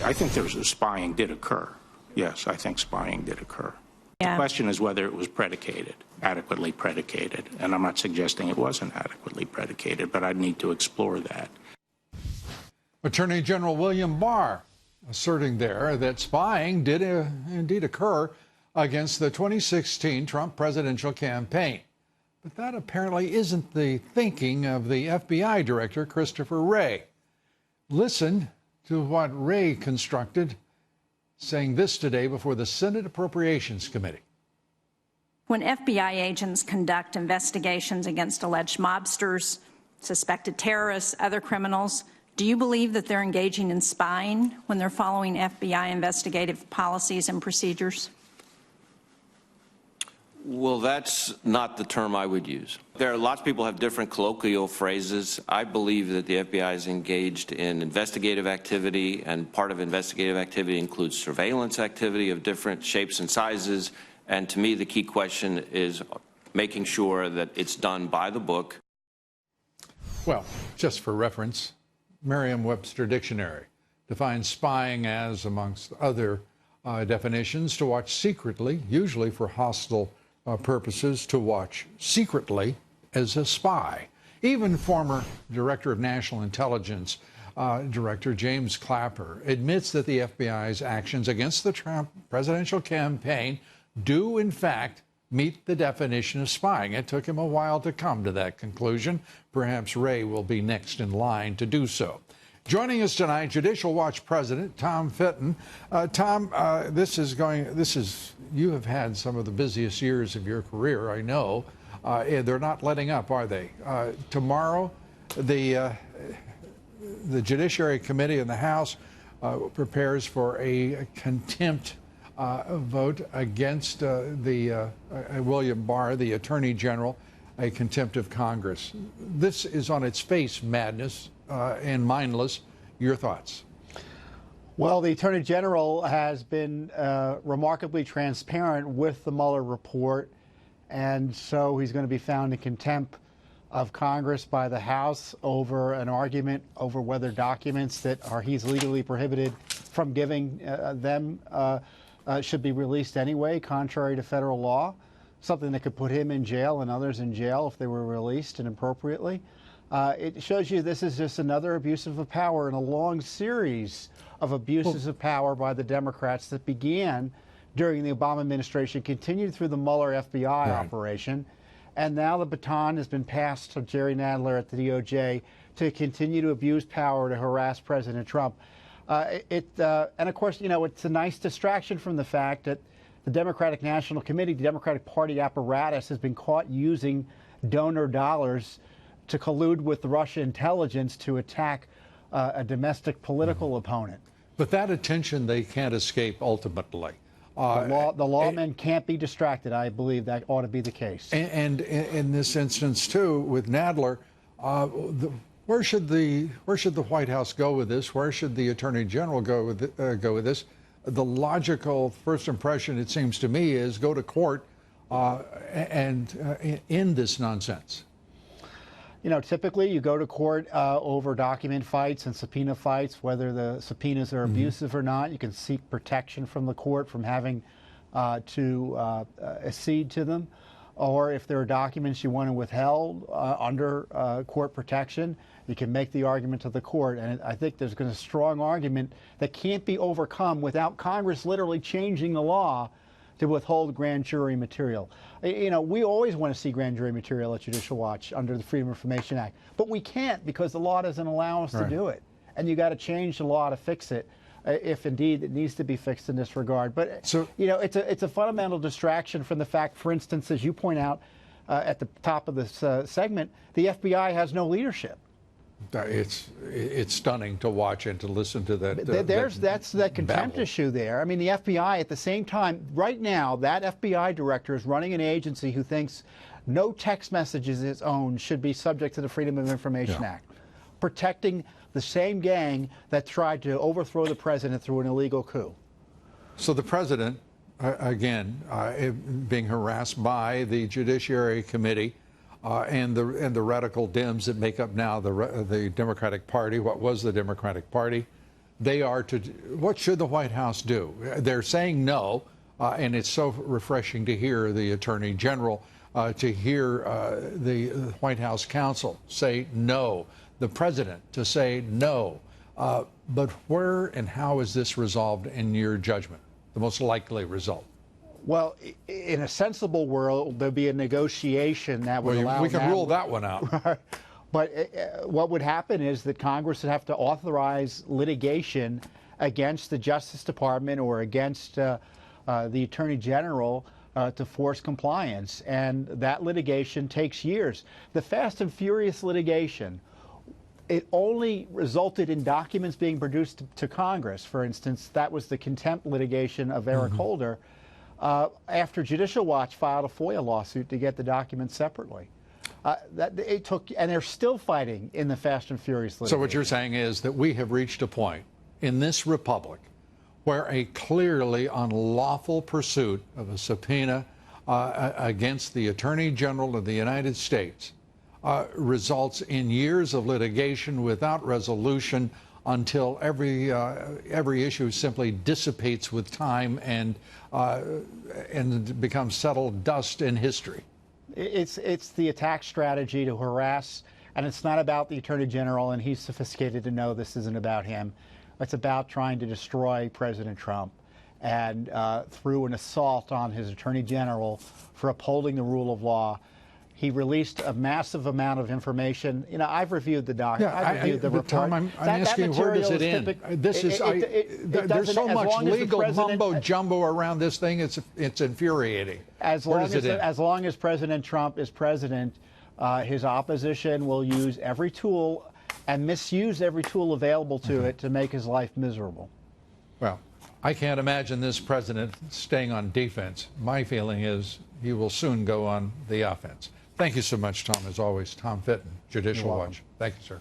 I think spying did occur. Yes, I think spying did occur. Yeah. The question is whether it was adequately predicated. And I'm not suggesting it wasn't adequately predicated, but I'd need to explore that. Attorney General William Barr asserting there that spying did indeed occur against the 2016 Trump presidential campaign. But that apparently isn't the thinking of the FBI Director, Christopher Wray. Listen to what Wray constructed, saying this today before the Senate Appropriations Committee. When FBI agents conduct investigations against alleged mobsters, suspected terrorists, other criminals, do you believe that they're engaging in spying when they're following FBI investigative policies and procedures? Well, that's not the term I would use. There are lots of people have different colloquial phrases. I believe that the FBI is engaged in investigative activity, and part of investigative activity includes surveillance activity of different shapes and sizes. And to me, the key question is making sure that it's done by the book. Well, just for reference, Merriam-Webster Dictionary defines spying as, amongst other definitions, to watch secretly, usually for hostile purposes, to watch secretly as a spy. Even former Director of National Intelligence, Director James Clapper, admits that the FBI's actions against the Trump presidential campaign do, in fact, meet the definition of spying. It took him a while to come to that conclusion. Perhaps Wray will be next in line to do so. Joining us tonight, Judicial Watch President Tom Fitton. Tom, you have had some of the busiest years of your career, I know. They're not letting up, are they? Tomorrow, the Judiciary Committee in the House prepares for a contempt vote against William Barr, the Attorney General, a contempt of Congress. This is on its face madness and mindless. Your thoughts? Well, the Attorney General has been remarkably transparent with the Mueller report, and so he's going to be found in contempt of Congress by the House over an argument over whether documents that he's legally prohibited from giving them should be released anyway, contrary to federal law, something that could put him in jail and others in jail if they were released inappropriately. It shows you this is just another abuse of power in a long series of abuses of power by the Democrats that began during the Obama administration, continued through the Mueller FBI operation, and now the baton has been passed to Jerry Nadler at the DOJ to continue to abuse power to harass President Trump. And of course, you know, it's a nice distraction from the fact that the Democratic National Committee, the Democratic Party apparatus, has been caught using donor dollars to collude with the Russian intelligence to attack a domestic political opponent. But that attention they can't escape ultimately. The lawmen can't be distracted. I believe that ought to be the case. And in this instance, too, with Nadler, where should the White House go with this? Where should the Attorney General go with this? The logical first impression, it seems to me, is go to court and end this nonsense. You know, typically you go to court over document fights and subpoena fights, whether the subpoenas are abusive or not. You can seek protection from the court from having to accede to them. Or if there are documents you want to withheld under court protection, you can make the argument to the court. And I think there's a strong argument that can't be overcome without Congress literally changing the law to withhold grand jury material. You know, we always want to see grand jury material at Judicial Watch under the Freedom of Information Act, but we can't because the law doesn't allow us to do it. And you got to change the law to fix it, if indeed it needs to be fixed in this regard. But so, you know, it's a fundamental distraction from the fact, for instance, as you point out at the top of this segment, the FBI has no leadership. It's stunning to watch and to listen to that. That's that contempt issue there. I mean, the FBI at the same time, right now, that FBI director is running an agency who thinks no text messages of its own should be subject to the Freedom of Information Act, protecting the same gang that tried to overthrow the president through an illegal coup. So the president, again, being harassed by the Judiciary Committee, and the radical Dems that make up now the Democratic Party, what was the Democratic Party, what should the White House do? They're saying no, and it's so refreshing to hear the Attorney General, to hear the White House counsel say no, the President to say no. But where and how is this resolved in your judgment, the most likely result? Well, in a sensible world, there'd be a negotiation that would allow. We can rule that one out. But what would happen is that Congress would have to authorize litigation against the Justice Department or against the Attorney General to force compliance. And that litigation takes years. The Fast and Furious litigation, it only resulted in documents being produced to Congress. For instance, that was the contempt litigation of Eric Holder after Judicial Watch filed a FOIA lawsuit to get the documents separately. It took, and they're still fighting in the Fast and Furious litigation. So what you're saying is that we have reached a point in this republic where a clearly unlawful pursuit of a subpoena against the Attorney General of the United States results in years of litigation without resolution until every issue simply dissipates with time and becomes settled dust in history. It's the attack strategy to harass, and it's not about the Attorney General, and he's sophisticated to know this isn't about him. It's about trying to destroy President Trump, and through an assault on his Attorney General for upholding the rule of law. He released a massive amount of information. You know, I've reviewed the document. I've reviewed the report. Tom, I'm asking, where does it end? There's so much legal mumbo jumbo around this thing. It's infuriating. As long as President Trump is president, his opposition will use every tool and misuse every tool available to it to make his life miserable. Well, I can't imagine this president staying on defense. My feeling is he will soon go on the offense. Thank you so much, Tom, as always. Tom Fitton, Judicial Watch. Thank you, sir.